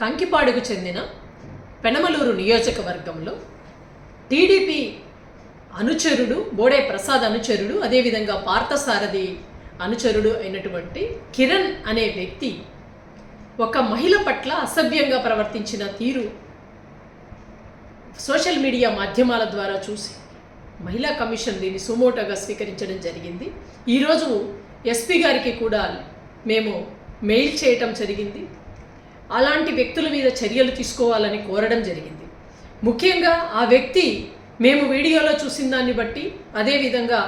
కంకిపాడుకు చెందిన పెనమలూరు నియోజకవర్గంలో టీడీపీ అనుచరుడు బోడే ప్రసాద్ అనుచరుడు అదేవిధంగా పార్థసారథి అనుచరుడు అయినటువంటి కిరణ్ అనే వ్యక్తి ఒక మహిళ పట్ల అసభ్యంగా ప్రవర్తించిన తీరు సోషల్ మీడియా మాధ్యమాల ద్వారా చూసి మహిళా కమిషన్ దీన్ని సుమోటోగా స్వీకరించడం జరిగింది. ఈరోజు ఎస్పీ గారికి కూడా మేము మెయిల్ చేయటం జరిగింది. అలాంటి వ్యక్తుల మీద చర్యలు తీసుకోవాలని కోరడం జరిగింది. ముఖ్యంగా ఆ వ్యక్తి మేము వీడియోలో చూసిన దాన్ని బట్టి అదేవిధంగా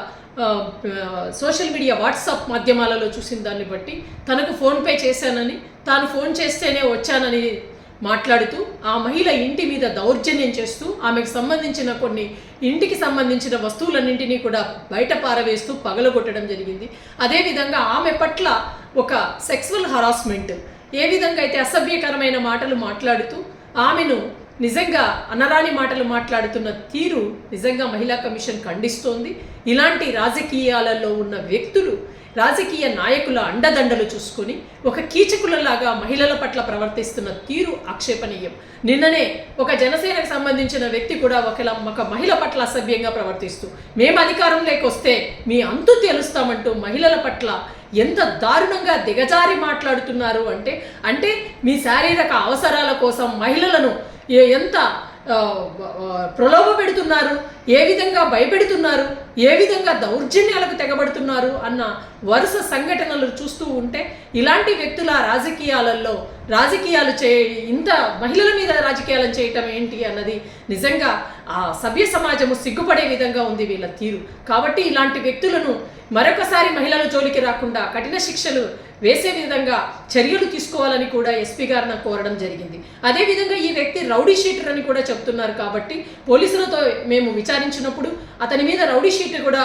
సోషల్ మీడియా వాట్సాప్ మాధ్యమాలలో చూసిన దాన్ని బట్టి తనకు ఫోన్పే చేశానని తాను ఫోన్ చేస్తేనే వచ్చానని మాట్లాడుతూ ఆ మహిళ ఇంటి మీద దౌర్జన్యం చేస్తూ ఆమెకు సంబంధించిన కొన్ని ఇంటికి సంబంధించిన వస్తువులన్నింటినీ కూడా బయట పారవేస్తూ పగలగొట్టడం జరిగింది. అదేవిధంగా ఆమె పట్ల ఒక సెక్సువల్ హరాస్మెంట్ ఏ విధంగా అయితే అసభ్యకరమైన మాటలు మాట్లాడుతూ ఆమెను నిజంగా అనరాని మాటలు మాట్లాడుతున్న తీరు నిజంగా మహిళా కమిషన్ ఖండిస్తోంది. ఇలాంటి రాజకీయాలలో ఉన్న వ్యక్తులు రాజకీయ నాయకుల అండదండలు చూసుకొని ఒక కీచకులలాగా మహిళల పట్ల ప్రవర్తిస్తున్న తీరు ఆక్షేపణీయం. నిన్ననే ఒక జనసేనకు సంబంధించిన వ్యక్తి కూడా ఒక మహిళ పట్ల అసభ్యంగా ప్రవర్తిస్తూ మేము అధికారంలోకి వస్తే మీ అంతు తెలుస్తామంటూ మహిళల పట్ల ఎంత దారుణంగా దిగజారి మాట్లాడుతున్నారు అంటే మీ శారీరక అవసరాల కోసం మహిళలను ఎంత ప్రలోభ పెడుతున్నారు, ఏ విధంగా భయపెడుతున్నారు, ఏ విధంగా దౌర్జన్యాలకు తెగబడుతున్నారు అన్న వరుస సంఘటనలు చూస్తూ ఉంటే ఇలాంటి వ్యక్తుల రాజకీయాలు ఇంత మహిళల మీద రాజకీయాలను చేయటం ఏంటి అన్నది నిజంగా ఆ సభ్య సమాజము సిగ్గుపడే విధంగా ఉంది వీళ్ళ తీరు. కాబట్టి ఇలాంటి వ్యక్తులను మరొకసారి మహిళల జోలికి రాకుండా కఠిన శిక్షలు వేసే విధంగా చర్యలు తీసుకోవాలని కూడా ఎస్పీ గారిని కోరడం జరిగింది. అదేవిధంగా ఈ వ్యక్తి రౌడీ షీటర్ అని కూడా చెప్తున్నారు. కాబట్టి పోలీసులతో మేము విచారించినప్పుడు అతని మీద రౌడీ షీటర్ కూడా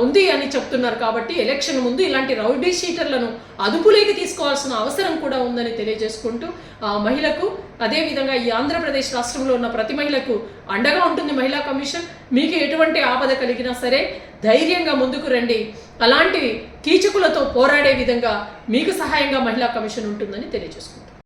ఉంది అని చెప్తున్నారు. కాబట్టి ఎలక్షన్ ముందు ఇలాంటి రౌడీ షీటర్లను అదుపులోకి తీసుకోవాల్సిన అవసరం కూడా ఉందని తెలియజేసుకుంటూ ఆ మహిళకు అదేవిధంగా ఈ ఆంధ్రప్రదేశ్ రాష్ట్రంలో ఉన్న ప్రతి మహిళకు అండగా ఉంటుంది మహిళా కమిషన్. మీకు ఎటువంటి ఆపద కలిగినా సరే ధైర్యంగా ముందుకు రండి. అలాంటి కీచకులతో పోరాడే విధంగా మీకు సహాయంగా మహిళా కమిషన్ ఉంటుందని తెలియజేసుకుంటారు.